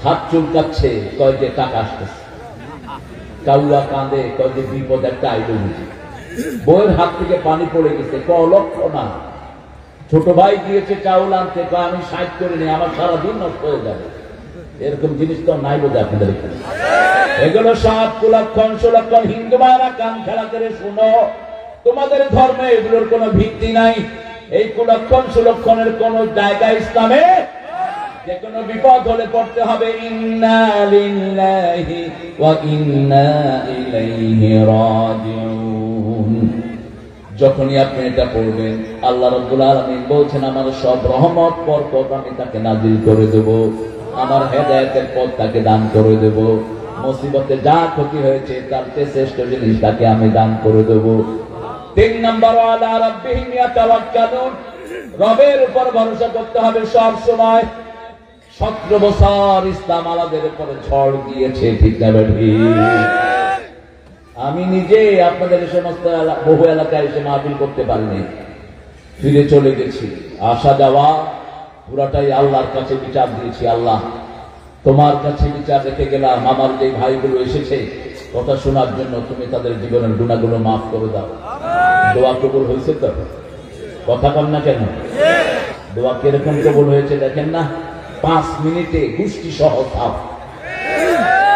হাত চুলকাচ্ছে, কয় যে টাকা আসতেছে। কাউয়া কাঁদে, কয় যে বিপদ একটা আইলো বুঝি। বইয়ের হাত থেকে পানি পড়ে গেছে, লক্ষ না। ছোট ভাই গিয়েছে চাউল আনতে, কয় আমি 60 করে নিই, আমার সারাদিন নষ্ট হয়ে যাবে। এরকম জিনিস তো নাই বোধ আপনাদের এখানে। এগুলো সব কুলক্ষণ সুলক্ষণ। হিন্দু ভাইরা কান খেলা করে শুনো, তোমাদের ধর্মে এগুলোর কোনো ভিত্তি নাই। এই কুলক্ষণ সুলক্ষণের কোন জায়গা ইসলামে। যে কোনো বিপদ হলে পড়তে হবে ইন্না লিল্লাহি ওয়া ইন্না ইলাইহি রাজিউন। যখনই আপনি এটা পড়বেন, আল্লাহ রাব্বুল আলামিন বলছেন আমার সব রহমত বরকত আমি তাকে নাজিল করে দেব, আমার হেদায়েতের পথ তাকে দান করে দেব, মুসিবতে যা ক্ষতি হয়েছে তার চেয়ে শ্রেষ্ঠ জিনিস তাকে আমি দান করে দেব। 3 নম্বর, আলা রাব্বিহিম ইয়াতাওয়াক্কালুন, রবের উপর ভরসা করতে হবে সব সময়। 17 বছর ইসলাম আমাদের উপরে ঝড় দিয়েছে, ঠিক না ঠিক? আমি নিজে আপনাদের সমস্ত বহু এলাকায় এসে মাহফিল করতে পারিনি, ফিরে চলে গেছি। আসা যাওয়া পুরাটাই আল্লাহর কাছে বিচার দিয়েছি। আল্লাহ তোমার কাছে বিচার রেখে গেলাম, আমার যে ভাইগুলো এসেছে কথা শোনার জন্য, তুমি তাদের জীবনের গুনাহগুলো মাফ করে দাও। দোয়া কবুল হয়েছে তো? কথা বল না কেন? দোয়া কিরকম কবুল হয়েছে দেখেন না, 5 মিনিটে গোষ্ঠী সহ সাফ।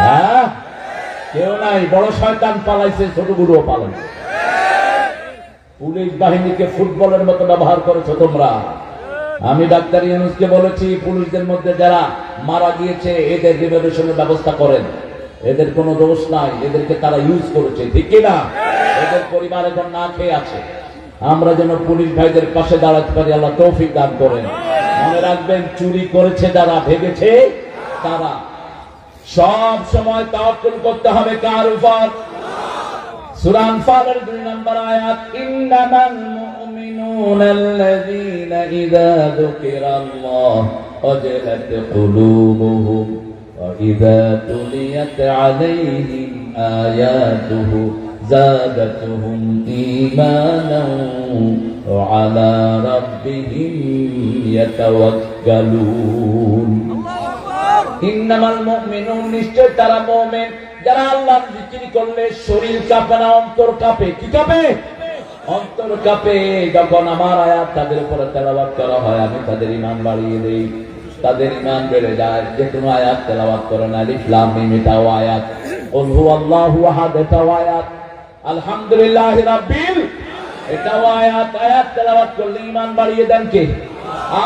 হ্যাঁ, কেউ নাই, বড় শয়তান পালাইছে, ছোটগুলো পালাইছে। পুলিশ বাহিনীকে ফুটবলের মতো ব্যবহার করেছো তোমরা। আমি ডাক্তার ইউনূসকে বলেছি, পুলিশদের মধ্যে যারা মারা গিয়েছে এদের রিভ্যালুয়েশনের ব্যবস্থা করেন। এদের কোনো দোষ নাই, এদেরকে তারা ইউজ করেছে, ঠিক কিনা? এদের পরিবার এখন না খেয়ে আছে। আমরা যেন পুলিশ ভাইদের পাশে দাঁড়াতে পারি, আল্লাহ তৌফিক দান করেন। মনে রাখবেন, চুরি করেছে যারা, ভেবেছে তারা। সব সময় তাওয়াক্কুল করতে হবে কার উপর? সূরা আনফালের 2 নম্বর আয়াত, ইন্নামাল মুমিনুনা আল্লাযীনা ইযা যুকিরাল্লাহ ওয়াজিলাত কুলুবুহুম ওয়া ইযা তুলিয়াত আলাইহিম আয়াতুহু যাদাতুহুম ঈমানান ওয়া আলা রাব্বিহিম ইয়াতাওয়াক্কালুন। ইন্নামাল মুমিনুন, নিশ্চয় তারা মুমিন যারা আল্লাহর জিকির করলে শরীর কাঁপে না, অন্তর কাঁপে। কি কাঁপে? অন্তর কাঁপে। যখন আমার আয়াত তাদের উপরে তেলাওয়াত করা হয়, আমি তাদের ঈমান বাড়িয়ে দেই, তাদের ঈমান বেড়ে যায়। যে কোনো আয়াত তেলাওয়াত করেন, আলিফ লাম মিম এটাও আয়াত, কুল হুয়াল্লাহু আহাদ এটাও আয়াত, আলহামদুলিল্লাহি রাব্বিল এটাও আয়াত। আয়াত তেলাওয়াত করলে ঈমান বাড়িয়ে দেন কে?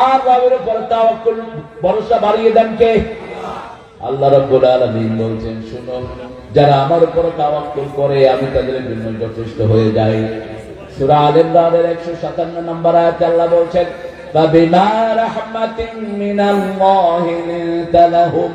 আর রবের উপর তাওয়াক্কুল ভরসা বাড়িয়ে দেন কে? আল্লাহ রাব্বুল আলামিন বলছেন, শুনো, যারা আমার উপর তাওয়াক্কুল করে আমি তাদের জন্য যথেষ্ট হয়ে যাই। সূরা আলে ইমরানের 157 নম্বর আয়াতে আল্লাহ বলছেন, ফাবিমা রাহমাতিন মিনাল্লাহি লিনতা লাহুম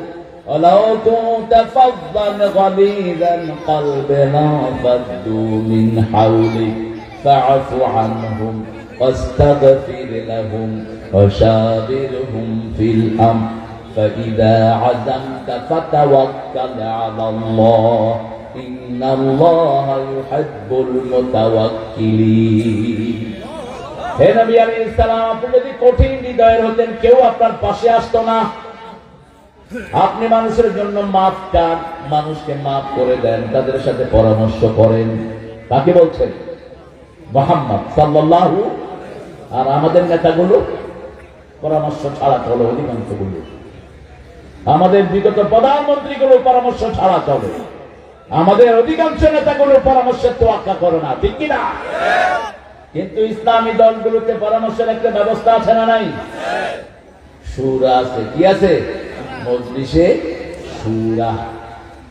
ওয়ালাউ কুনতা ফাযযান গালিযাল কলবি লাফাদ্দু মিন হাওলিক ফা'ফু আনহুম ওয়াস্তাগফির লাহুম ওয়াশাবিরহুম ফিল আমর فإذا عزمت فتوكل على الله إن الله يحب المتوكلين। হে নবী আলাইহিস সালাম, আপনি যদি কঠিন হৃদয়ের হতেন, কেউ আপনার পাশে আসতো না। আপনি মানুষের জন্য মাফ চান, মানুষকে মাফ করে দেন, তাদের সাথে পরামর্শ করেন। কাকে বলছেন? মুহাম্মদ সাল্লাল্লাহু। আর আমাদের নেতাগুলো পরামর্শ ছাড়া চলে, অধিকাংশগুলো। আমাদের বিগত প্রধানমন্ত্রীগুলো পরামর্শ ছাড়া চলে, আমাদের অধিকাংশ নেতাগুলো পরামর্শের তোয়াক্কা করে না, ঠিক কিনা? কিন্তু ইসলামী দলগুলোতে পরামর্শের একটা ব্যবস্থা আছে না নাই? শুরা আছে। কি আছে? মজলিসে শুরা।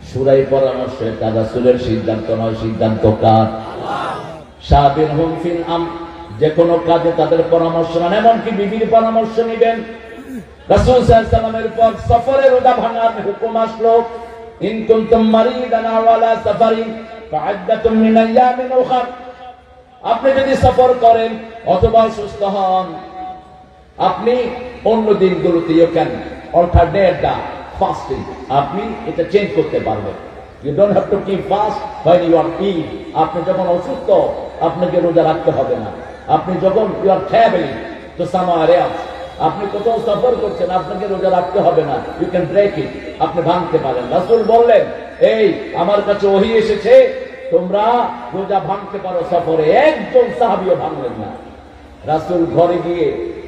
শুরাই পরামর্শ, এটা রাসূলের সিদ্ধান্ত নয়, সিদ্ধান্ত কার? শাবিরহুম ফিল আমর, যে কোনো কাজে তাদের পরামর্শ নেন, এমনকি বিবির পরামর্শ নেবেন। রাসূল সাল্লাল্লাহু আলাইহি ওয়াসাল্লামের পর সফরের রোজা ভাঙার হুকুম আসলো, ইন কুনতুম মারিদান আও আলা সাফারিন ফা'আদ্দাতুম মিন আইয়ামিন উখর। আপনি যদি সফর করেন অথবা সুস্থ হন, আপনি অন্য দিনগুলোতে you can alternate the fasting, আপনি এটা চেঞ্জ করতে পারবেন। You don't have to keep fast when you are ill। আপনি যখন অসুস্থ আপনাকে রোজা রাখতে হবে না। আপনি যখন you are travelling to somewhere else, আপনি কোথাও সফর করছেন, আপনাকে রোজা রাখতে হবে না, ইউ ক্যান ব্রেক ইট। আপনি ভাঙতে পারেন। রাসূল বললেন, এই আমার কাছে ওহী এসেছে, তোমরা রোজা ভাঙতে পারো সফরে। একজন সাহাবীও ভাঙলেন না। রাসূল ঘরে গিয়ে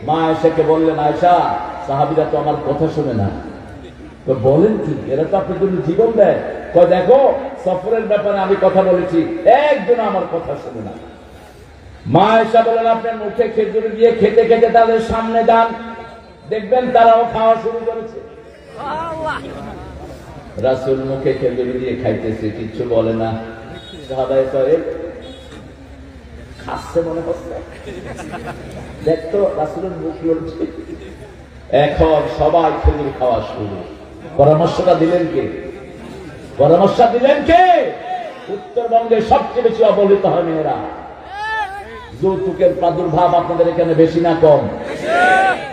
মা আয়েশাকে বললেন, আয়েশা, সাহাবীরা তো আমার কথা শুনে না। তো বলেন কি, এরা তো আপনার জন্য জীবন দেয়। কয়, দেখো সফরের ব্যাপারে আমি কথা বলেছি, একজন আমার কথা শুনে না। মা আয়েশা বলেন, আপনার মুখে খেজুর দিয়ে খেতে খেতে তাদের সামনে যান, দেখবেন তারাও খাওয়া শুরু করেছে। রাসূল মুখে খেজুর দিয়ে খাইতেছে, কিচ্ছু বলে না। সাহাবায়ে কয়, খাচ্ছে মনে হচ্ছে, দেখতো রাসূলের মুখ লড়ছে। এখন সবাই খেজুর খাওয়া শুরু। পরামর্শটা দিলেন কে? পরামর্শ দিলেন কে? উত্তরবঙ্গে সবচেয়ে বেশি অবহেলিত হয় মেয়েরা। যৌতুকের প্রাদুর্ভাব আপনাদের এখানে বেশি না কম?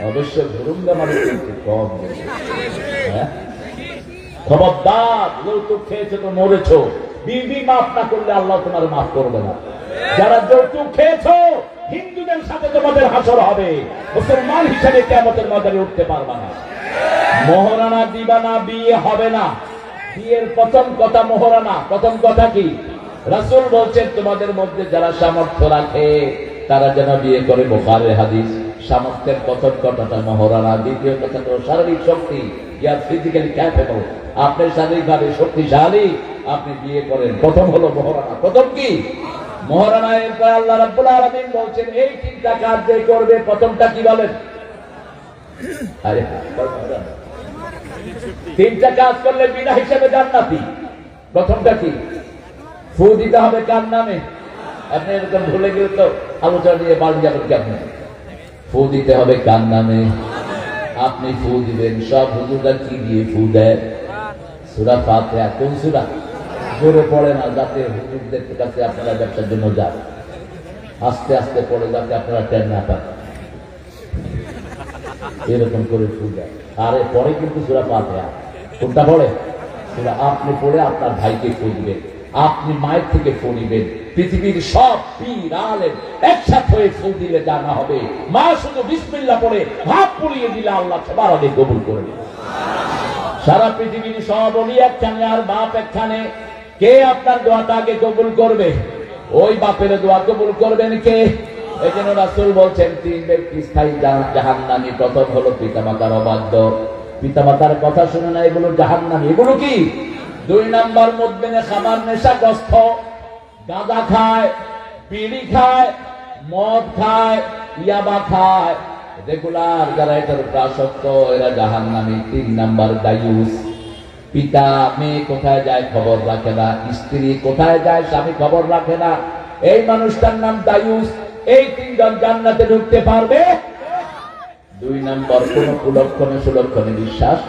অবশ্যই ভুরুঙ্গা মানুষ কম। খবরদার, যৌতুক খেয়েছে তো মরেছ। বিবি মাফ না করলে আল্লাহ তোমার মাফ করবে না। যারা যৌতুক খেয়েছ, হিন্দুদের সাথে তোমাদের হাসর হবে, মুসলমান হিসেবে কিয়ামতের ময়দানে উঠতে পারবা না। মোহরানা দিবা না, বিয়ে হবে না। বিয়ের প্রথম কথা মোহরানা। প্রথম কথা কি? রাসূল বলছেন, তোমাদের মধ্যে যারা সামর্থ্য রাখে তারা যেন বিয়ে করে। বুখারীর হাদিস। সামর্থ্যের প্রথম কথাটা মোহরানা। দ্বিতীয় কথা হলো শারীরিক শক্তি। ইয়া ফিজিক্যালি ক্যাপেবল, আপনি শারীরিকভাবে শক্তিশালী, আপনি বিয়ে করেন। প্রথম হলো মোহরানা। প্রথম কি? মোহরানা। এরপর আল্লাহ রাব্বুল আলামিন বলছেন, এই তিনটা কাজ যে করবে, প্রথমটা কি বলেন? আরে তিনটা কাজ করলে বিনা হিসেবে জান্নাতি। প্রথমটা কি? ফু দিতে হবে কার নামে? আপনি এরকম ভুলে গেলে তো আলোচনা নিয়ে বাড়ি যাবেন কেমন? ফু দিতে হবে কার নামে? আপনি ফু দিবেন। সব হুজুররা কি দিয়ে ফু দেয়? সূরা ফাতিহা। কোন সূরা? জোরে পড়ে না, যাতে হুজুরদের কাছে আপনারা ব্যবসার জন্য যান। আস্তে আস্তে পড়ে, যাতে আপনারা টের না পান। এরকম করে ফু দেয়। আরে পরে কিন্তু সূরা ফাতিহা। কোনটা পড়ে? সূরা। আপনি পড়ে আপনার ভাইকে ফু দিবেন, আপনি মায়ের থেকে ফু নিবেন। পৃথিবীর সব পীর আলেম একসাথে হয়ে ফু দিলে জানা হবে, মা শুধু বিসমিল্লাহ পড়ে ভাব পুড়িয়ে দিলে আল্লাহ সবার আগে কবুল করে নেবে। সারা পৃথিবীর সব ওলি একখানে আর বাপ একখানে। কে আপনার দোয়াটা আগে কবুল করবে? ওই বাপের দোয়া কবুল করবেন কে? এই জন্য রাসূল বলছেন, তিন ব্যক্তি স্থায়ী জাহান্নামী। প্রথম হলো পিতামাতার অবাধ্য, পিতামাতার কথা শুনে না, এগুলো জাহান্নামী। এগুলো কি? দুই নাম্বার মদমেনে খামার, নেশাগ্রস্ত, গাঁজা খায়, বিড়ি খায়, মদ খায়, ইয়াবা খায়, রেগুলার যারা এটার প্রাসক্ত, এরা জাহান্নামী। তিন নাম্বার দায়ুস, পিতা মেয়ে কোথায় যায় খবর রাখে না, স্ত্রী কোথায় যায় স্বামী খবর রাখে না, এই মানুষটার নাম দায়ুস। এই তিনজন জান্নাতে ঢুকতে পারবে। দুই নাম্বার, কোন কুলক্ষণে সুলক্ষণে বিশ্বাস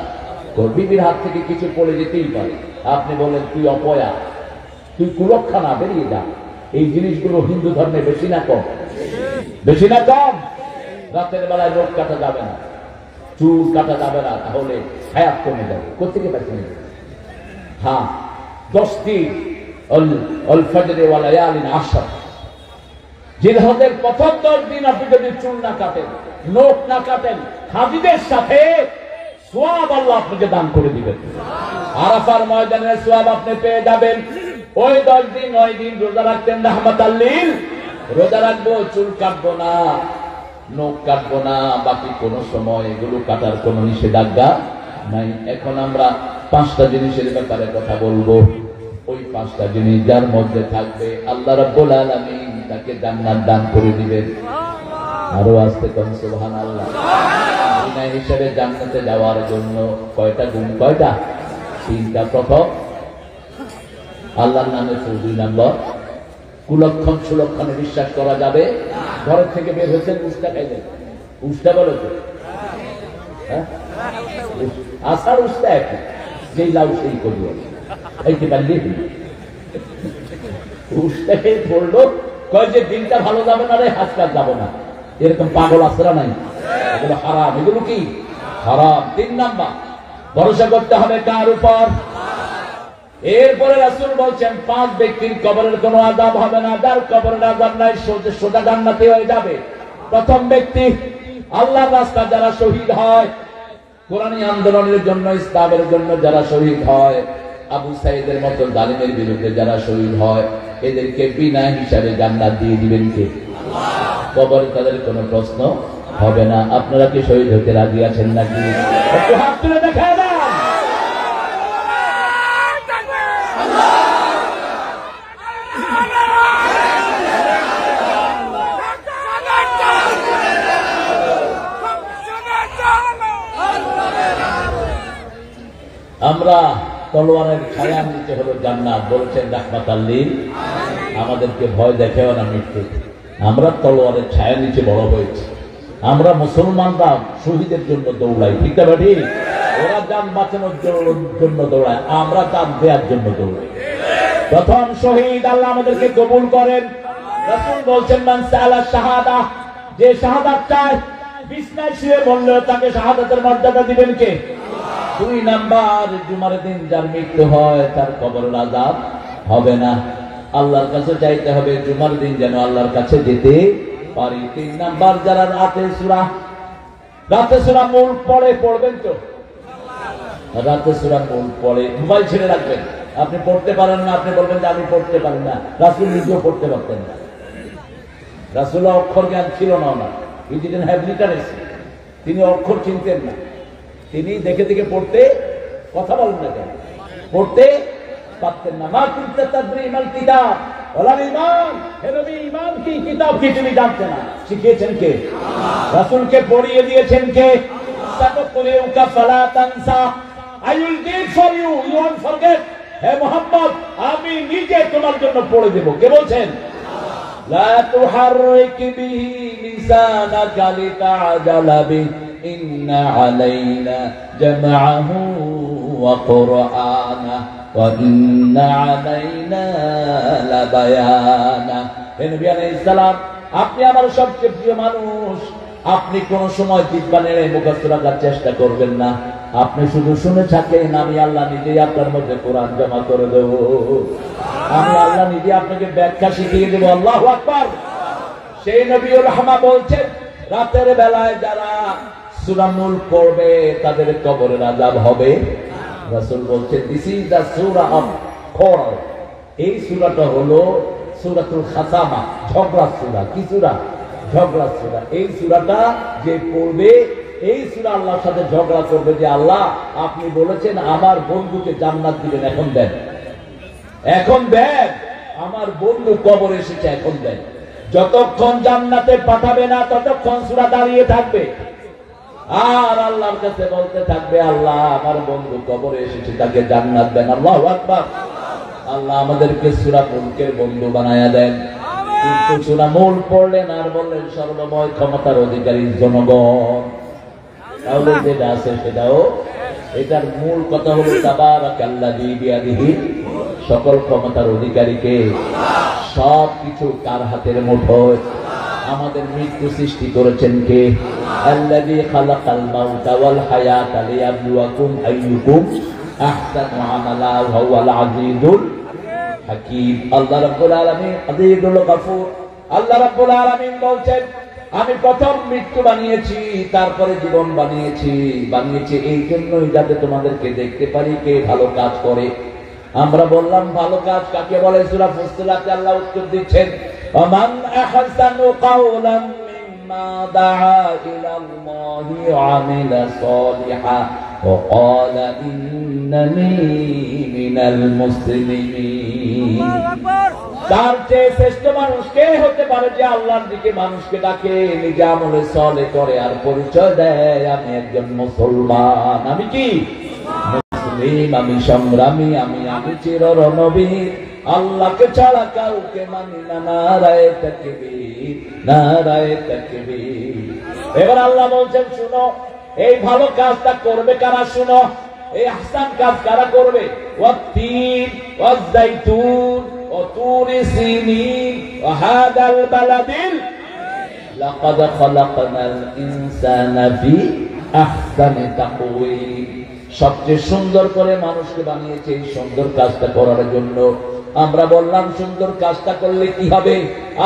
কর। বিবির হাত থেকে কিছু পড়ে যেতেই পারে, আপনি বলেন তুই অপয়া, তুই কুলক্ষণা, বেরিয়ে যা। এই জিনিসগুলো হিন্দু ধর্মে বেশি না কম? বেশি না কম? রাতের বেলায় লোক কাটা যাবে না, চুল কাটা যাবে না, তাহলে হায়াত কমে যাবে। কোথেকে বেঁচে নেবে? হ্যাঁ, 10 দিন অল ফজরে ওয়া লায়ালিন আশর, জিলহজের প্রথম 10 দিন আপনি যদি চুল না কাটেন, নখ না কাটেন, হাজিদের সাথে সওয়াব আল্লাহ আপনাকে দান করে দিবেন। আরাফার ময়দানের সওয়াব আপনি পেয়ে যাবেন। ওই 10 দিন 9 দিন রোজা রাখতেন রাহমাতাল লিল। রোজা রাখবো, চুল কাটবো না, নখ কাটবো না, বাকি কোন সময় এগুলো কাটার কোন নিষেধাজ্ঞা নাই। এখন আমরা 5টা জিনিসের ব্যাপারে কথা বলবো। ওই 5টা জিনিস যার মধ্যে থাকবে, আল্লাহ রাব্বুল আলামিন তাকে জান্নাত দান করে দিবেন। আরো আসতে কোন সুবহানাল্লাহ। বিনা হিসেবে জান্নাতে যাওয়ার জন্য কয়টা গুণ? কয়টা? 3টা। প্রথম, আল্লাহর নামে। 2 নম্বর, কুলক্ষণ সুলক্ষণে বিশ্বাস করা যাবে। ঘরের থেকে বের হয়েছেন, উস্তা খাইলেন, উস্তা বলো তো? হ্যাঁ, আসার উস্তা একই, যেই লাউ সেই করবো, এইতে পারলে উস্তা খেয়ে পড়লো, কয় যে দিনটা ভালো যাবে না রে, আজকাল যাবো না। এরকম পাগল আসরা নাই? এগুলো হারাম। এগুলো কি? হারাম। 3 নাম্বার, ভরসা করতে হবে কার উপর? এরপরে রাসূল বলছেন 5 ব্যক্তির কবরের কোনো আযাব হবে না, যার কবরের আযাব নাই, সোজা জান্নাতে হয়ে যাবে। প্রথম ব্যক্তি, আল্লাহর রাস্তায় যারা শহীদ হয়, কোরআনী আন্দোলনের জন্য, ইসলামের জন্য যারা শহীদ হয়, আবু সাইদের মতো জালিমের বিরুদ্ধে যারা শহীদ হয়, এদেরকে বিনা হিসাবে জান্নাত দিয়ে দিবেন কে? কবরে তাদের কোনো প্রশ্ন হবে না। আপনারা কি শহীদ হতে রাজি আছেন নাকি? একটু হাত তুলে দেখা দেন। আমরা তলোয়ারের ছায়ার নিচে হলো জান্নাত, বলছেন রাহমাতাল লিল। আমাদেরকে ভয় দেখেও না মৃত্যু। আমরা তলোয়ারের ছায়ার নিচে বড় হয়েছি। আমরা মুসলমানরা শহীদের জন্য দৌড়াই, ঠিক না ঠিক? ওরা জান বাঁচানোর জন্য দৌড়ায়, আমরা জান দেওয়ার জন্য দৌড়াই। প্রথম শহীদ আল্লাহ আমাদেরকে কবুল করেন। রাসূল বলছেন মান সাআলা শাহাদা, যে শাহাদাত চায় বিছনায় শুয়ে বললেও তাকে শাহাদাতের মর্যাদা দিবেন কে? দুই নাম্বার, জুমার দিন যার মৃত্যু হয় তার কবরের আযাব হবে না। আল্লাহর কাছে চাইতে হবে জুমার দিন যেন আল্লাহর কাছে যেতে পারি। তিন নাম্বার, যারা রাতে সূরা মুল্ক পড়বেন তো? রাতে সূরা মুল্ক পড়ে, মোবাইল ছেড়ে রাখবেন। আপনি পড়তে পারেন না, আপনি বলবেন যে আমি পড়তে পারি না। রাসূল নিজেও পড়তে পারতেন না। রাসূলের অক্ষর জ্ঞান ছিল না। He didn't have literacy. তিনি অক্ষর চিনতেন না। তিনি দেখে দেখে পড়তে, কথা বলেন না কেন, পড়তে পারতেন না। মা কুনতা তাদরি মাল কিতাব ওয়ালাল ঈমান, হে নবী ঈমান কি, কিতাব কি তিনি জানতেন না। শিখিয়েছেন কে? রাসূলকে পড়িয়ে দিয়েছেন কে? সাতাকুলিউকা ফালা তানসা, I will read for you, you won't forget. হে মুহাম্মদ, আমি নিজে তোমার জন্য পড়ে দেব। কে বলছেন? লা তুহাররিক বিহি লিসানাকা লিতা'জালা বিহি ইন্না আলাইনা জামআহু ওয়া কুরআনা ওয়া ইন্না আলাইনা লাবায়ানা। হে নবী আলাইহিস সালাম, আপনি আমার সবচেয়ে প্রিয় মানুষ। আপনি কোন সময় দিব্বানের মুখস্থ রাখার চেষ্টা করবেন না। আপনি শুধু শুনে থাকেন, আমি আল্লাহ নিজেই আপনার মধ্যে কোরআন জমা করে দেব। আমি আল্লাহ নিজে আপনাকে ব্যাখ্যা শিখিয়ে দেব। আল্লাহু আকবার। সেই নবীর রাহমা বলছেন, রাতের বেলায় যারা সূরা মুল্ক পড়বে তাদের কবরের আযাব হবে। রাসূল বলছেন, দিস ইজ দ্য সূরা অফ কোরআন। এই সূরাটা হলো সূরাতুল খাসামা, ঝগড়া সূরা। কি সূরা? ঝগড়া সূরা। এই সূরাটা যে পড়বে, এই সূরা আল্লাহর সাথে ঝগড়া করবে যে আল্লাহ আপনি বলেছেন আমার বন্ধুকে জান্নাত দিবেন, এখন দেন, এখন দেন। আমার বন্ধু কবর এসেছে, এখন দেন। যতক্ষণ জান্নাতে পাঠাবে না ততক্ষণ সূরা দাঁড়িয়ে থাকবে, আর আল্লাহর কাছে বলতে থাকবে আল্লাহ আমার বন্ধু কবরে এসেছে, তাকে জান্নাত দেন। আল্লাহু আকবার। আল্লাহ আমাদেরকে সূরা মুলকের বন্ধু বানায়া দেন। কিন্তু সূরা মুলক পড়লেন আর বললেন সর্বময় ক্ষমতার অধিকারী জনগণ। তাহলে যেটা আছে সেটাও, এটার মূল কথা হলো তাবারাকাল্লাযী বিয়াদিহি, সকল ক্ষমতার অধিকারীকে। সব কিছু কার হাতের মুঠোয়। আমাদের মৃত্যু সৃষ্টি করেছেন কে? আল্লাযী খালাকাল মাউতা ওয়াল হায়াতা লিয়াবলুয়াকুম আইয়ুকুম আহসানু আমালা ওয়া হুয়াল আজিজুল হাকীম। আল্লাহ রাব্বুল আলামিন আজিজুল গফুর। আল্লাহ রাব্বুল আলামিন বলছেন, আমি প্রথম মৃত্যু বানিয়েছি, তারপরে জীবন বানিয়েছি এই জন্যই যাতে তোমাদেরকে দেখতে পারি কে ভালো কাজ করে। আমরা বললাম ভালো কাজ কাকে বলে? সূরা ফুসসিলাতে আল্লাহ উত্তর দিচ্ছেন, ওয়ামান আহসানু কাওলাম মিম্মা দাআ ইলাল্লাহি ওয়া আমিলা সালিহা ওয়া ক্বালা ইন্নানী মিনাল মুসলিমিন। তার চেয়ে শ্রেষ্ঠ মানুষ কে হতে পারে যে আল্লাহর দিকে মানুষকে ডাকে, নিজে আমলে সালেহ করে আর পরিচয় দেয় আমি একজন মুসলমান। আমি কি মুসলিম, আমি সংগ্রামী, আমি চিররণবীর, আল্লাহকে ছাড়া কাউকে মানি না। নারায়ে তাকবীর, নারায়ে তাকবীর। এবার আল্লাহ বলছেন, শুনো এই ভালো কাজটা করবে কারা? শুনো, এই আহসান কাজ কারা করবে? ওয়াত্তিন ওয়াজ্জাইতুন ওয়া তুরি সিনিন ওয়া হাদাল বালাদিল লাকাদ খালাকনাল ইনসানা ফি আহসানি তাকওয়িম। সবচেয়ে সুন্দর করে মানুষকে বানিয়েছে এই সুন্দর কাজটা করার জন্য। আমরা বললাম সুন্দর কাজটা করলে কি হবে?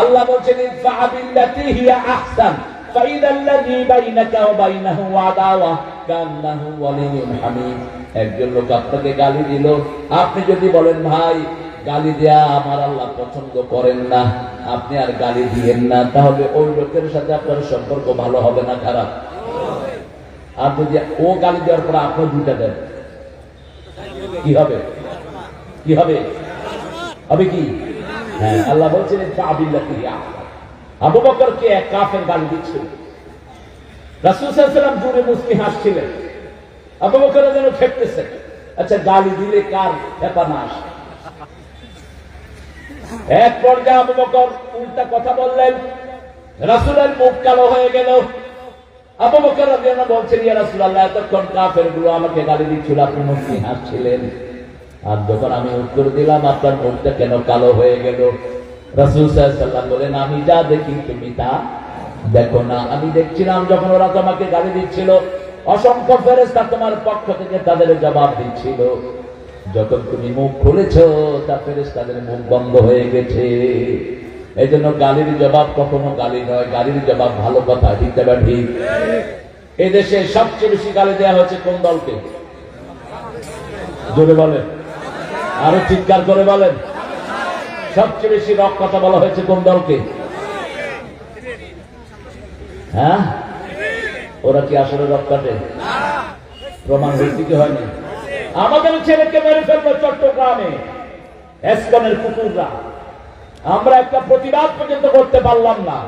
আল্লাহ বলছেন, ইদফা বিল্লাতি হিয়া আহসান ফাইদাল্লাযী বাইনাকা ওয়া বাইনাহু আদাওয়া কান্নাহু ওয়ালিয়ুন হামিদ। একজন লোক আপনাকে গালি দিল, আপনি যদি বলেন ভাই গালি দেয়া আমার আল্লাহ পছন্দ করেন না, আপনি আর গালি দিয়েন না, তাহলে ওই লোকের সাথে আপনার সম্পর্ক ভালো হবে না খারাপ? আর যদি ও গালি দেওয়ার পরে আপনি দুইটা দেন, কি হবে? কি হবে? হবে কি? হ্যাঁ, আল্লাহ বলছেন আবু বকরকে এক কাফের গালি দিচ্ছিল, রাসূল সাল্লাল্লাহু আলাইহি ওয়াসাল্লাম জোরে মুস্কি হাসছিলেন, আবু বকর যেন খেপতেছে। আচ্ছা, গালি দিলে কার হেপা না আসে? এক পর্যায়ে আবু বকর উল্টা কথা বললেন, রাসূলের মুখ কালো হয়ে গেল। আবু বকর রাদিয়াল্লাহু আনহু বলছেন, ইয়া রাসূলুল্লাহ, এতক্ষণ কাফেরগুলো আমাকে গালি দিচ্ছিল, আপনি মুস্কি হাসছিলেন, আর যখন আমি উত্তর দিলাম আপনার মুখটা কেন কালো হয়ে গেল? রাসূল সাল্লাল্লাহু আলাইহি ওয়াসাল্লাম বলেন, আমি যা দেখি তুমি তা দেখো না। আমি দেখছিলাম যখন ওরা তোমাকে গালি দিচ্ছিল, অসংখ্য ফেরেশতা তোমার পক্ষ থেকে তাদের জবাব দিচ্ছিল, যখন তুমি মুখ খুলেছো তা ফেরেশতাদের মুখ বন্ধ হয়ে গেছে। এই জন্য গালির জবাব কখনো গালি নয়, গালির জবাব ভালো কথা। ঠিক না ঠিক? এই দেশে সবচেয়ে বেশি গালি দেওয়া হচ্ছে কোন দলকে? জোরে বলেন, আরো চিৎকার করে বলেন। সবচেয়ে বেশি রক কথা বলা হয়েছে কোন দলকে? হ্যাঁ, ওরা কি আসলে রক কাটে? প্রমাণ হয়েছে কি হয়নি? আমাদের ছেলেকে মেরে ফেললো চট্টগ্রামে এসকনের কুকুররা, আমরা একটা প্রতিবাদ পর্যন্ত করতে পারলাম না।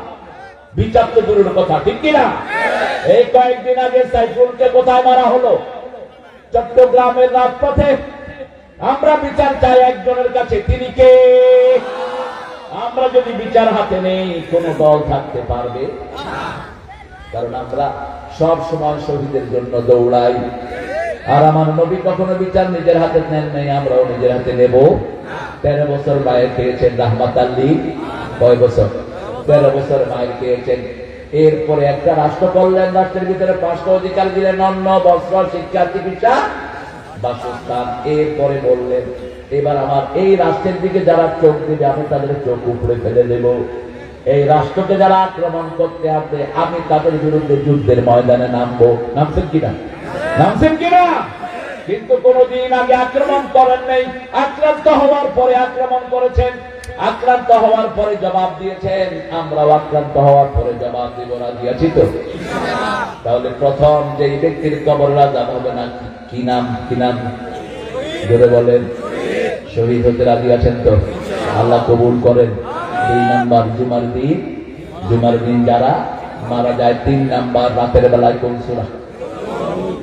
বিচার তো দূরের কথা, ঠিক কিনা? এই কয়েকদিন আগে সাইফুলকে কোথায় মারা হলো? চট্টগ্রামের রাজপথে। আমরা বিচার চাই একজনের কাছে, তিনি কে? আমরা যদি বিচার হাতে নেই, কোন দল থাকতে পারবে? কারণ আমরা সব সময় শহীদের জন্য দৌড়াই, আর আমার নবী কখনো বিচার নিজের হাতে নেন নাই, আমরাও নিজের হাতে নেব। 13 বছর মায়ের খেয়েছেন রাহমাতাল লিল, কয় বছর? 13 বছর মায়ের খেয়েছেন। এরপরে একটা রাষ্ট্র করলেন, রাষ্ট্রের ভিতরে 5টা অধিকার দিলেন, অন্ন, বস্ত্র, শিক্ষা, চিকিৎসা, বাসস্থান। এরপরে বললেন, এবার আমার এই রাষ্ট্রের দিকে যারা চোখ দেবে আমি তাদের চোখ উপড়ে ফেলে দেব। এই রাষ্ট্রকে যারা আক্রমণ করতে আসবে আমি তাদের বিরুদ্ধে যুদ্ধের ময়দানে নামবো। নামছেন কিনা? নামছেন কিনা? কিন্তু কোনদিন আগে আক্রমণ করেন নাই, আক্রান্ত হওয়ার পরে আক্রমণ করেছেন, আক্রান্ত হওয়ার পরে জবাব দিয়েছেন। আমরাও আক্রান্ত হওয়ার পরে জবাব দিব, রাজি আছি তো? তাহলে প্রথম যেই ব্যক্তির কবর রাজা হবে না, কি নাম? কি নাম? ধরে বলেন। শহীদ হতে রাজি আছেন তো? আল্লাহ কবুল করেন। 2 নাম্বার জুমার দিন, জুমার দিন যারা মারা যায়। 3 নাম্বার রাতের বেলায় কোন সূরা?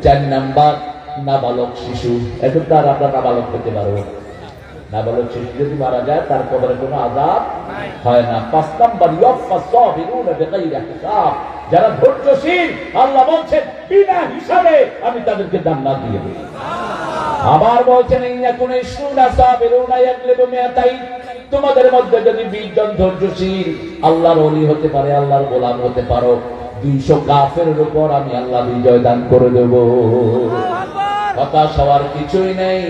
4 নাম্বার নাবালক শিশু। এখন তার আপনার নাবালক হতে পারবো, নাবালক শিশু যদি মারা যায় তার কবরে কোনো আযাব হয় না। 5 নাম্বার ইয়াফাস সাবিরুনা বিগাইরি হিসাব, যারা ধৈর্যশীল আল্লাহ বলছেন বিনা হিসাবে আমি তাদেরকে জান্নাত দিয়ে দেব। আবার বলছেন ইন্নাকুন ইশরুনা সাবিরুনা ইয়াগলিবু মিয়াতাইন, তোমাদের মধ্যে যদি 20 জন ধৈর্যশীল আল্লাহর ওলি হতে পারে, আল্লাহর গোলাম হতে পারো, 200 কাফেরের উপর আমি আল্লাহ বিজয় দান করে দেব। হতাশ হওয়ার কিছুই নেই।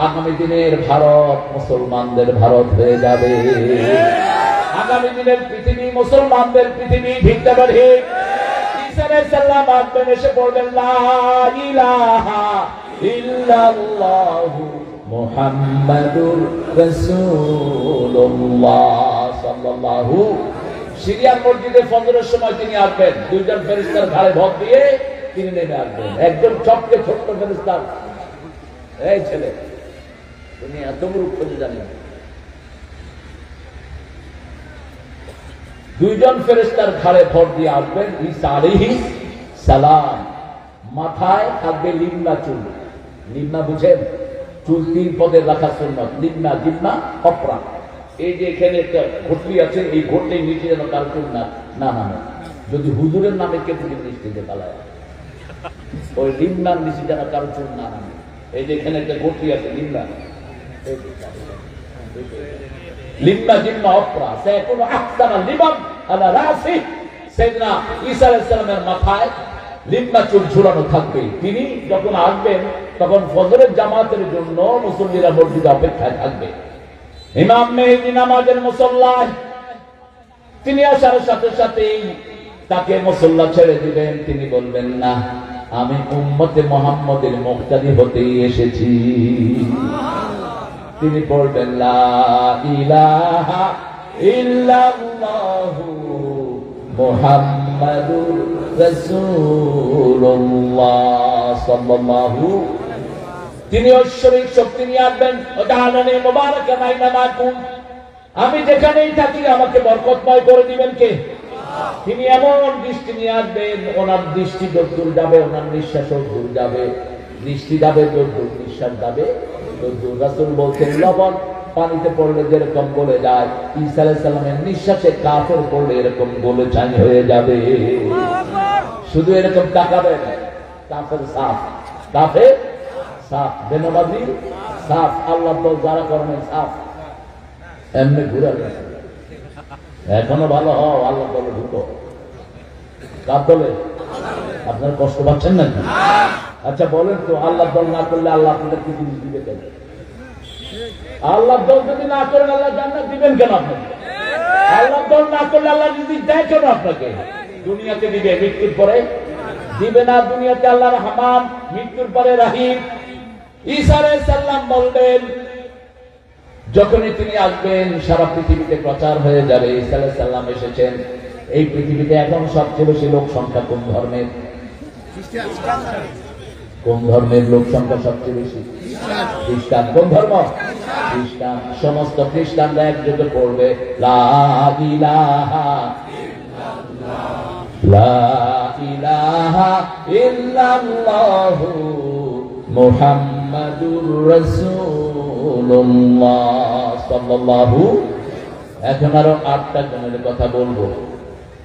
আগামী দিনের ভারত মুসলমানদের ভারত হয়ে যাবে। আগামী দিনের পৃথিবী মুসলমানদের পৃথিবী। ঠিক না ঠিক? ঈসা আলাইহিস সালাম আসবেন, এসে পড়বেন লা ইলাহা ইল্লাল্লাহু মুহাম্মাদুর রাসূলুল্লাহ সাল্লাল্লাহু। সিরিয়ার মসজিদে ফজরের সময় তিনি আসবেন, 2 জন ফেরেশতার ঘাড়ে ভর দিয়ে তিনি নেমে আসবেন। একজন চপকে ছোট্ট ফেরেশতা, এই ছেলে তুমি এত মূর্খ যে জানেন। 2 জন ফেরেশতার ঘাড়ে ভর দিয়ে আসবেন ঈসা আলাইহিস সালাম। মাথায় থাকবে লিম্না চুল। লিম্না বুঝেন? চুল 3 পদের রাখা সুন্নাত। লিম্না, জিম্মা, অপরা। এই যে এখানে একটা ঘটলি আছে, এই ঘটলির নিচে যেন কারো চুল না নামে। যদি হুজুরের নামে কেটে নিচে পালায়, ওই লিম্নার নিচে যেন কারো চুল না নামে। এই যে এখানে একটা ঘটলি আছে, লিম্না, লিম্না, জিম্মা, অপরা। সায়াকুন আহসানা লিমান আলা রাসি। সাইয়েদনা ঈসা আলাইহিস সালামের মাথায় লিম্না চুল ঝুলানো থাকবে। তিনি যখন আসবেন তখন ফজরের জামাতের জন্য মুসল্লিরা মসজিদে অপেক্ষায় থাকবে। ইমাম মেহেদী নামাজের মুসল্লায় তিনি আসার সাথে সাথেই তাকে মুসল্লা ছেড়ে দিবেন। তিনি বলবেন না আমি উম্মতে মুহাম্মদের মুক্তাদি হতেই এসেছি। তিনি বলবেন লা ইলাহা ইল্লাল্লাহু মুহাম্মাদুর রাসূলুল্লাহ সাল্লাল্লাহু। তিনি ঐশ্বরিক শক্তি নিয়ে আসবেন, ওয়াজআলানি মুবারাকান আইনামা কুন, আমি যেখানেই থাকি আমাকে বরকতময় করে দিবেন কে? তিনি এমন দৃষ্টি নিয়ে আসবেন, ওনার দৃষ্টি যদ্দূর যাবে ওনার নিঃশ্বাসও দূর যাবে, দৃষ্টি যাবে যদ্দূর নিঃশ্বাস যাবে তদ্দূর। রাসূল বলছেন লবণ পানিতে পড়লে যেরকম গলে যায়, ঈসা আলাইহিস সালামের নিঃশ্বাসে কাফের পড়লে এরকম গলে ছাই হয়ে যাবে। শুধু এরকম তাকাবেন, কাফের সাফ, কাফের সাফ, বেনমাজি সাফ, আল্লাহ বল যারা করবেন সাফ, এমনি ঘুরে এখনো ভালো হও, আল্লাহ বলে ঢুকো। কার দলে? আপনার কষ্ট পাচ্ছেন নাকি? আচ্ছা বলেন তো, আল্লাহ দল না করলে আল্লাহ আপনাদের কি জিনিস দিবে কেন? আল্লাহ দল যদি না করেন আল্লাহ জান্নাত দিবেন কেন আপনাকে? আল্লাহ দল না করলে আল্লাহ রিজিক দেয় কেন আপনাকে? দুনিয়াতে দিবে, মৃত্যুর পরে দিবে না। দুনিয়াতে আল্লাহ রহমান, মৃত্যুর পরে রহিম। ঈসা আলাইহিস সালাম বলবেন, যখনই তিনি আসবেন সারা পৃথিবীতে প্রচার হয়ে যাবে ঈসা আলাইহিস সালাম এসেছেন। এই পৃথিবীতে এখন সবচেয়ে বেশি লোক সংখ্যা কোন ধর্মের? কোন ধর্মের লোক সংখ্যা সবচেয়ে বেশি? খ্রিস্টান। কোন ধর্ম? খ্রিস্টান। সমস্ত খ্রিস্টানরা একযোগে পড়বে লা ইলাহা লা ইলাহা ইল্লাল্লাহু মুহাম্মাদুর রাসূলুল্লাহ সাল্লাল্লাহু। এখন আরো 8টা গুণের কথা বলবো,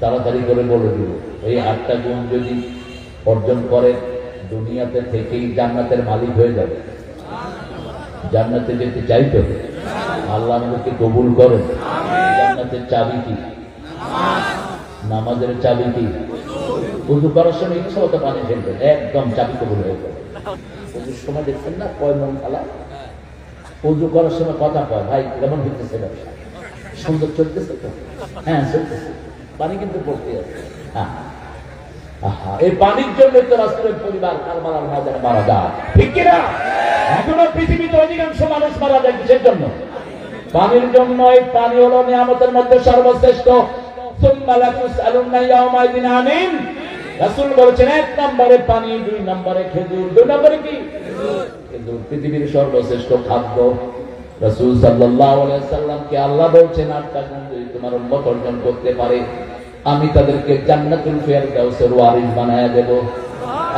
তাড়াতাড়ি করে বলে দিব। এই 8টা গুণ যদি অর্জন করে দুনিয়াতে থেকেই জান্নাতের মালিক হয়ে যাবে। জান্নাতে যেতে চাইতো, আল্লাহ আমাদেরকে কবুল করেন। জান্নাতের চাবি কি? নামাজের চাবি কি? উযু করার সময় ইচ্ছা মতো পানি ফেলবেন, একদম চাবি কবুল হয়ে যাবে। উযুর সময় দেখছেন না কয় মন খেলা? উযু করার সময় কথা কয়, ভাই কেমন হইতেছে ব্যবসা, সুন্দর চলতেছে তো? হ্যাঁ চলতেছে, পানি কিন্তু পড়তে আছে। হ্যাঁ, এই পানির জন্য তো রাসূলের পরিবার কারবালার ময়দানে মারা যায়, ঠিক কিনা? এখনো পৃথিবীতে অধিকাংশ মানুষ মারা যায় কিসের জন্য? পানির জন্য। এই পানি হলো নিয়ামতের মধ্যে সর্বশ্রেষ্ঠ। সুম্মা লাতুসআলুন্না ইয়াওমাইদিন আনিন। রাসূল বলেছেন 1 নম্বরে পানি, 2 নম্বরে খেজুর। 2 নম্বরে কি? খেজুর পৃথিবীর সর্বশ্রেষ্ঠ খাদ্য। রাসূল সাল্লাল্লাহু আলাইহি ওয়াসাল্লামকে আল্লাহ বলছেন 8টা গুণ যদি তোমার উম্মত অর্জন করতে পারে আমি তাদেরকে জান্নাতুল ফিরদাউসের ওয়ারিস বানায়া দেব।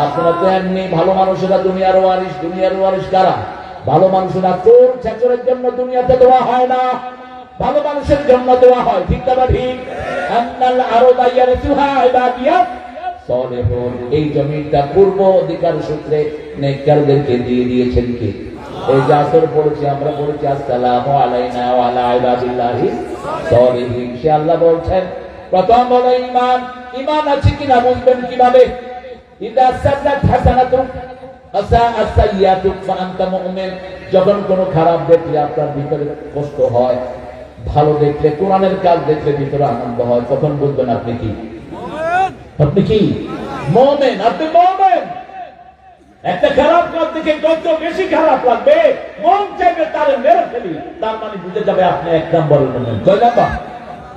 আপনারা তো এমনি ভালো মানুষেরা দুনিয়ার ওয়ারিস। দুনিয়ার ওয়ারিস কারা? ভালো মানুষেরা। চোর ছাচরের জন্য দুনিয়াতে দোয়া হয় না, ভালো মানুষের জন্য দোয়া হয়, ঠিক না? ঠিক। আন্নাল আরদা ইয়ারসুহা ইবাদিয়াত সালিহুন। এই জমিটা পূর্ব অধিকার সূত্রে নেককারদেরকে দিয়ে দিয়েছেন কি? এই যে আসর পড়েছি আমরা, পড়েছি আসসালামু আলাইনা ওয়া আলা ইবাদিল্লাহি সালিহিন। সে আল্লাহ বলছেন প্রথম হলো ঈমান। ঈমান আছে কিনা বুঝবেন কিভাবে? ইদা সাদাত হাসানাতুক আসাআত সাইয়্যাতুক ফাআনতা মুমিন। যখন কোনো খারাপ দেখলে আপনার ভিতরে কষ্ট হয়, ভালো দেখলে, কোরআনের কাজ দেখলে ভিতরে আনন্দ হয়, তখন বুঝবেন আপনি কি? আপনি কি? মুমিন। আপনি মুমিন। একটা খারাপ কাজ দেখে যত বেশি খারাপ লাগবে মন চাইবে তারে মেরে ফেলি, তার মানে বুঝে যাবে আপনি 1 নম্বরের মুমিন। কয় নাম্বার?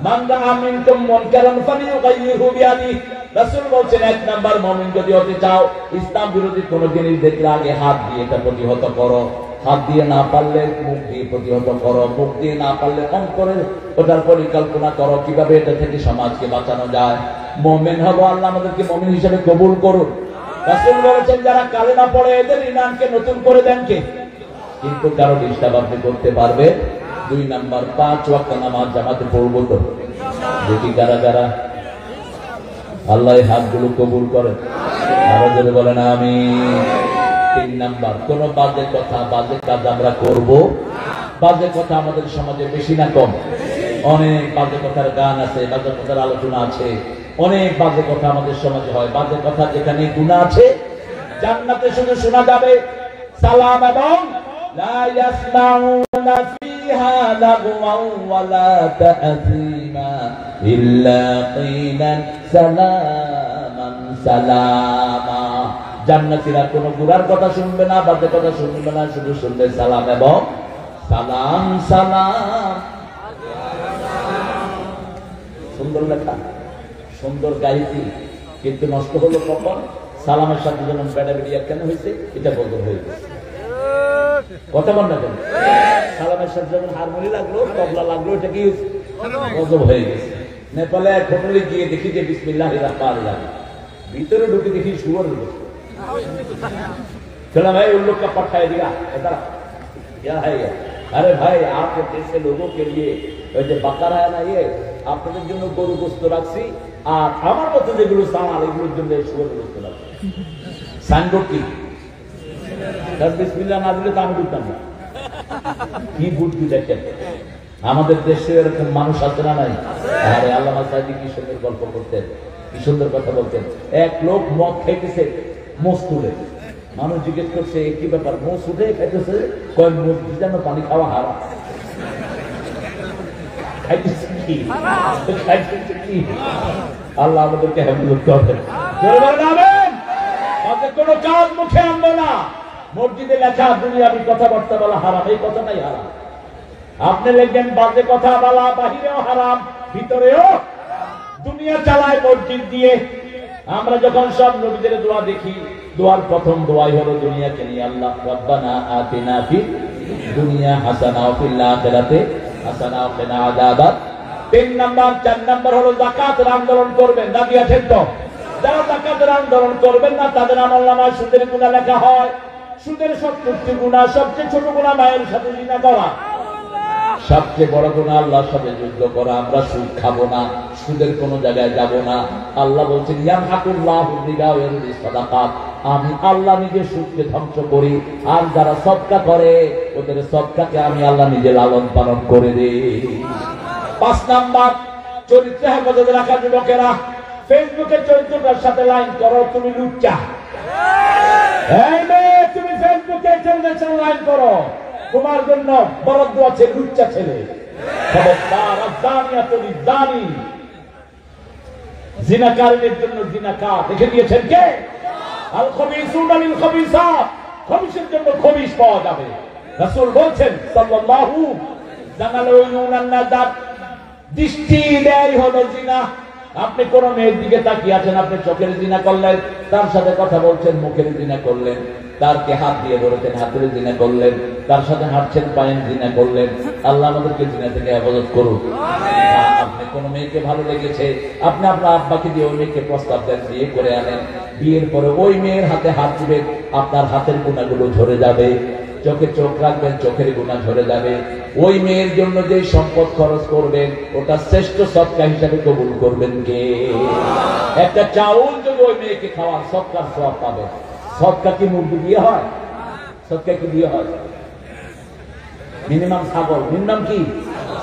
মান রাআ মিনকুম মুনকারান ফালিয়ুগাইয়িরহু বিয়াদিহি। রাসূল বলেন 1 নাম্বার মুমিন যদি হতে চাও, ইসলাম বিরোধী কোন জিনিস দেখলে আগে হাত দিয়ে এটা প্রতিহত করো। হাত দিয়ে না পারলে মুখ দিয়ে প্রতিহত করো। মুখ দিয়ে না পারলে অন্তরে ওটার পরিকল্পনা করো কিভাবে এটা থেকে সমাজকে বাঁচানো যায়। মুমিন হব, আল্লাহ আমাদেরকে মুমিন হিসেবে কবুল করুন। রাসূল বলেছেন যারা কালেমা পড়ে এদের ঈমানকে নতুন করে দেন কে? কিন্তু কারো ডিস্টার্ব আপনি করতে পারবে। 2 নাম্বার 5 ওয়াক্ত নামাজ জামাতে পড়বো তো? দেখি কারা কারা। আল্লাহ এই হাতগুলো কবুল করেন, আরো জোরে বলেন আমিন। 3 নাম্বার কোন বাজে কথা, বাজে কাজ আমরা করব। বাজে কথা আমাদের সমাজে বেশি না কম? অনেক বাজে কথার গান আছে, বাজে কথার আলোচনা আছে, অনেক বাজে কথা আমাদের সমাজে হয়। বাজে কথা যেখানে গুনাহ আছে, জান্নাতে শুধু শোনা যাবে সালাম এবং লা ইয়াসমাউনা ফিহা লাগওয়ান ওয়ালা তা'সীমা ইল্লা কিলান সালামান সালামা। জান্নাতীরা কোনো গুনার কথা শুনবে না, বাজে কথা শুনবে না, শুধু শুনবে সালাম এবং সালাম সালাম। সুন্দর লেখা, সুন্দর গাইছি, কিন্তু নষ্ট হলো কখন? সালামের সাথে যখন বেড়াবেড়ি কেন হয়েছে, এটা বদল হয়ে গেছে। কথা বল না কেন? সালামের সাথে যখন হারমোনি লাগলো, তবলা লাগলো, এটা কি গজব হয়ে গেছে। নেপালে এক হোটেলে গিয়ে দেখি যে বিসমিল্লাহির রাহমানির রাহিম, ভিতরে ঢুকে দেখি শুয়োর বসে। चला भाई उन लोग का पट्टा दिया, क्या है ये? अरे भाई आपके जैसे लोगों के लिए जो बकरा है ना, ये আপনাদের জন্য গরু গোশত রাখছি, আর আমার মতো যেগুলো সামাল এগুলোর জন্য শুয়োর গোশত রাখছি। সাইনবোর্ড কি? বিসমিল্লাহ না দিলে তো আমি ঢুকতাম না। কি বুদ্ধি দেখেন, আমাদের দেশে এরকম মানুষ আছে না নাই? আরে আল্লামা সাইদি কি সুন্দর গল্প করতেন, কি সুন্দর কথা বলতেন। এক লোক মদ খাইতেছে মোষ তুলে, মানুষ জিজ্ঞেস করছে কি ব্যাপার, মোষ উঠে খাইতেছে, কয়েক মোষ যেন পানি খাওয়া হারাম। খাইতেছে কি? খাইতেছে কি? আল্লাহ আমাদেরকে হেফাজত করবেন। কোনো কাজ মুখে আনবো না। মসজিদে লেখা দুনিয়াবি কথাবার্তা বলা হারাম, এই কথাটাই হারাম। আপনি লিখবেন বাজে কথা বলা বাহিরেও হারাম, ভিতরেও। দুনিয়া চালায় মসজিদ দিয়ে। আমরা যখন সব নবীদের দোয়া দেখি, দোয়ার প্রথম দোয়াই হলো দুনিয়াকে নিয়ে, আল্লাহ রাব্বানা আতিনা ফিদ দুনিয়া হাসানা ওয়া ফিল আখিরাতি হাসানা ওয়া কিনা আযাবান। 3 নাম্বার 4 নাম্বার হলো যাকাতের আন্দোলন করবেন, না দিয়া ঠিক তো? যারা যাকাতের আন্দোলন করবেন না, তাদের আমলনামায় সুদের গুনাহ লেখা হয়। সুদের 70টি গুনাহ, সবচেয়ে ছোট গুনাহ মায়ের সাথে জিনা করা, সবচেয়ে বড় গুনাহ আল্লাহর সাথে যুদ্ধ করা। আমরা সুদ খাবো না, সুদের কোন জায়গায় যাব না। আল্লাহ বলছেন ইয়ামহাকুল্লাহু রিবা ওয়া ইউরবিস সাদাকাত, আমি আল্লাহ নিজে সুদকে ধ্বংস করি, আর যারা সদকা করে ওদের সদকাকে আমি আল্লাহ নিজে লালন পালন করে দেই। 5 নাম্বার চরিত্র হেফাজত রাখার লোকেরা ফেসবুকের চরিত্রটার সাথে লাইন করো, তুমি লুচ্চা। এই মেয়ে, তুমি ফেসবুকে ছেলেদের সাথে লাইন করো, তোমার জন্য বরাদ্দ আছে লুচ্চা ছেলে। খবরদার, আযানিয়াতুল জানি, জিনাকারীদের জন্য জিনাকার দেখে দিয়েছেন কে? আল খবিসুনা লিল খবিসাত, খবিসের জন্য খবিস পাওয়া যাবে। রাসূল বলছেন সাল্লাল্লাহু জানালুনান নাজাত, দৃষ্টি দেয় হলো জিনা। আপনি কোন মেয়ের দিকে তাকিয়ে আছেন, আপনি চোখের জিনা করলেন, তার সাথে কথা বলছেন, মুখের জিনা করলেন, তারকে হাত দিয়ে ধরেছেন, হাতের জিনা করলেন, তার সাথে হাঁটছেন, পায়ের জিনা করলেন। আল্লাহ আমাদেরকে জিনা থেকে হেফাজত করুন। আপনি কোন মেয়েকে ভালো লেগেছে, আপনি আপনার আব্বাকে দিয়ে ওই মেয়েকে প্রস্তাব দেন, বিয়ে করে আনেন। বিয়ের পরে ওই মেয়ের হাতে হাত দিবেন, আপনার হাতের গুণাগুলো ঝরে যাবে। চোখে চোখ রাখবেন, চোখের গুনাহ ঝরে যাবে। ওই মেয়ের জন্য যে সম্পদ খরচ করবেন, ওটা শ্রেষ্ঠ সদকা হিসাবে কবুল করবেন কে? একটা চাউল যদি ওই মেয়েকে খাওয়ান, সদকার সওয়াব পাবেন। সদকা কি মুরগি দিয়ে হয়? সদকা কি দিয়ে হয়? মিনিমাম ছাগল, মিনিমাম কি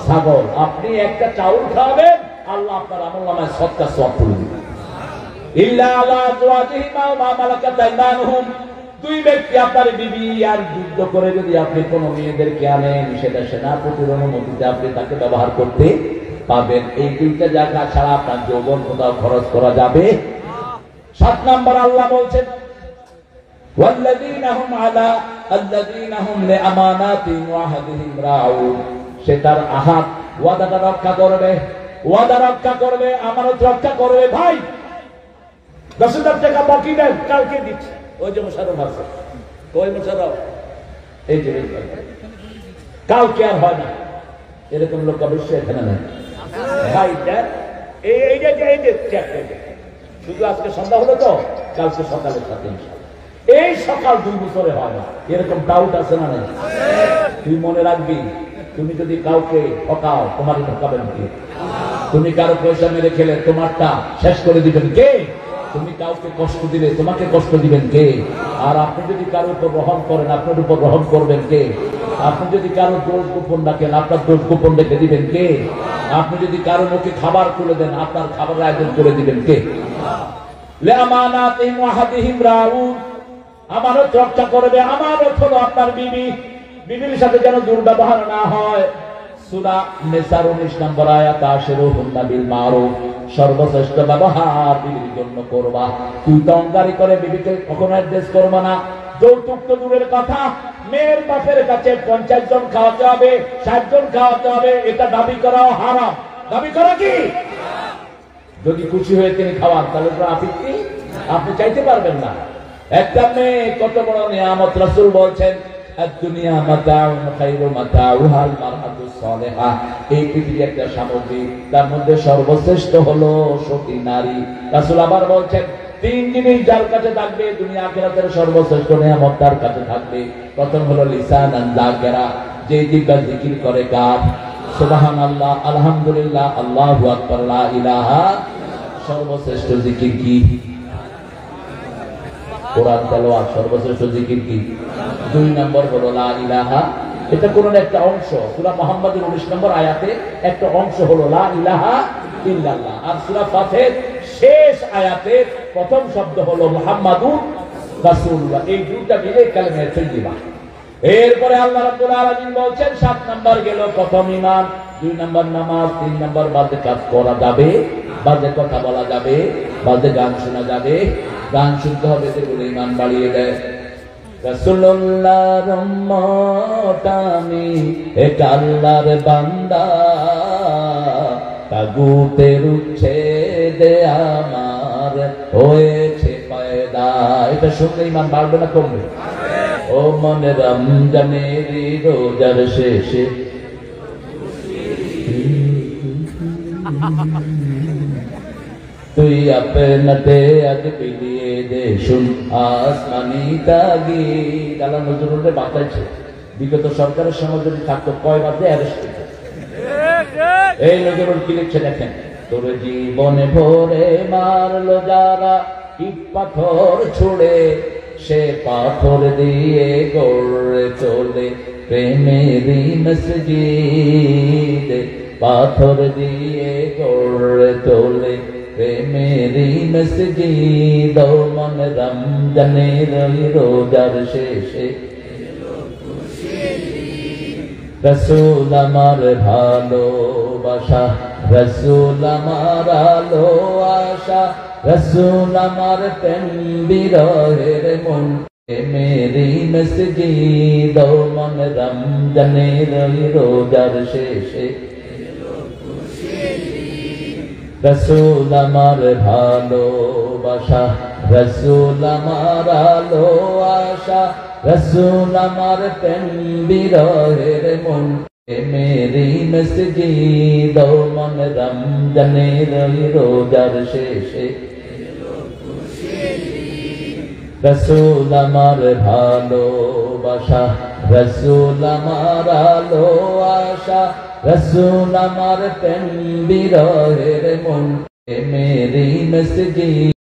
ছাগল। আপনি একটা চাউল খাওয়াবেন, আল্লাহ আপনার আমলনামায় সদকা সওয়াব তুলে দিবেন। ইল্লা আলা আজওয়াজিহিম ওয়া মা মালাকাত আইমানুহুম, 2 ব্যক্তি আপনার বিবি আর যুদ্ধ করে যদি আপনি কোন মেয়েদেরকে আনেন, সেটা সেনাপতির অনুমতিতে আপনি তাকে ব্যবহার করতে পাবেন। এই 2টা জায়গা ছাড়া আপনার যৌবন কোথাও খরচ করা যাবে। 7 নাম্বার আল্লাহ বলছেন ওয়াল্লাযীনা হুম আলা আল্লাযীনা হুম লিআমানাতিহিম ওয়া আহদিহিম রাউন, সে তার আহাদ ওয়াদাটা রক্ষা করবে, ওয়াদা রক্ষা করবে, আমানত রক্ষা করবে। ভাই 10,000 টাকা বাকি দেন, কালকে দিচ্ছি। ওই যে মোশাররফ আছে, ওই মোশাররফ, এই যে কালকে আর হয় না, এরকম লোক অবশ্যই এখানে নেই। ভাই দেন, এই যে শুধু আজকে সন্ধ্যা হলো তো, কালকে সকালের সাথে এই সকাল 2 বছরে হয় না, এরকম ডাউট আছে না নাই? তুই মনে রাখবি, তুমি যদি কাউকে ঠকাও, তোমারই ঠকাবেন কে? তুমি কারো পয়সা মেরে খেলে তোমারটা শেষ করে দিবেন কে? তুমি কাউকে কষ্ট দিলে তোমাকে কষ্ট দিবেন কে? আর আপনি যদি কারোর উপর রহম করেন, আপনার উপর রহম করবেন কে? আপনি যদি কারো দোষ গোপন রাখেন, আপনার দোষ গোপন রেখে দিবেন কে? আপনি যদি কারো মুখে খাবার তুলে দেন, আপনার খাবারের আয়োজন করে দিবেন কে? লিআমানাতিহিম ওয়া আহদিহিম রাউন, আমানত রক্ষা করবে। আমানত হলো আপনার বিবি, বিবির সাথে যেন দুর্ব্যবহার না হয়। সূরা নিসার 19 নম্বর আয়াত, আশিরুহুন্না বিল মারুফ, সর্বশ্রেষ্ঠ ব্যবহার বিবির জন্য করবা। তুই তঙ্গারি করে বিবিকে কখনো অ্যাড্রেস করবা না। যৌতুক তো দূরের কথা, মেয়ের বাপের কাছে 50 জন খাওয়াতে হবে, 60 জন খাওয়াতে হবে, এটা দাবি করাও হারাম। দাবি করা কি? যদি খুশি হয়ে তিনি খাওয়ান তাহলে তো আপত্তি, আপনি চাইতে পারবেন না। একটা মেয়ে কত বড় নিয়ামত। রাসূল বলছেন দুনিয়া মাতাউন খায়রু মাতাউহাল মারআতুস সালিহা, এই পৃথিবী একটা সামগ্রী, তার মধ্যে সর্বশ্রেষ্ঠ হলো সতী নারী। রাসূল আবার বলছেন 3 জিনিস যার কাছে থাকবে দুনিয়া আখিরাতের সর্বশ্রেষ্ঠ নিয়ামত তার কাছে থাকবে। প্রথম হলো লিসানান যাকিরা, যে জিহ্বা জিকির করে কার? সুবহানাল্লাহ, আলহামদুলিল্লাহ, আল্লাহু আকবার, লা ইলাহা। সর্বশ্রেষ্ঠ জিকির কি? কোরআন তেলাওয়াত। সর্বশ্রেষ্ঠ জিকির কি? 2 নম্বর হলো লা ইলাহা। এটা কোরআনের একটা অংশ, সূরা মুহাম্মাদের 19 নম্বর আয়াতে একটা অংশ হলো লা ইলাহা ইল্লাল্লাহ। আর সূরা ফাতিহার শেষ আয়াতে প্রথম শব্দ হলো মুহাম্মাদুর রাসূলুল্লাহ। এই দুটো মিলে কালেমা তাইয়্যিবা। এরপরে আল্লাহ রাব্বুল আলামিন বলছেন 7 নম্বর গেল প্রথম ঈমান, 2 নম্বর নামাজ, 3 নম্বর বাজে কাজ করা যাবে, বাজে কথা বলা যাবে, বাজে গান শোনা যাবে। গান শুনতে হবে, যেগুলো ঈমান বাড়িয়ে দেয়। রাসূলুল্লাহর উম্মত আমি, এক আল্লাহর বান্দা, তাগুতের উচ্ছেদে আমার হয়েছে পয়দা। এটা শুনলে ঈমান বাড়বে না কমবে? ও মনে রমজানের রোজার শেষে তুই আপনাতে আজ পিলিয়ে দে শুন আসমানি তাগিদ। আল্লাহ নজরুলের বাঁচাইছে। বিগত সরকারের সময় যদি থাকতো কয় বাদে অ্যারেস্ট হতো। এই নজরুল কি লিখছে দেখেন, তোর জীবনে ভরে মারলো যারা ইট পাথর ছুড়ে, সে পাথর দিয়ে গড়ে চলে প্রেমেরই মসজিদ। পাথর দিয়ে গড়ে চলে প্রেমেরই মসজিদ। মন রমজানের রোজার শেষে রাসূল আমার ভালোবাসা, রাসূল আমার আলো আশা, রাসূল আমার প্রেম বিরহের মন মেরি মসজিদ। মন রমজানের রোজার শেষে রাসূল আমার ভালোবাসা, রাসূল আমার আলো আশা, রাসূল আমার প্রেম বিরহের মন মেরি মসজিদ। মন রমজানের রোজার শেষে রাসূল আমার ভালোবাসা, রাসূল আমার আলো আশা, রাসূল আমার প্রেম বিরহের মন মেরি মসজিদ।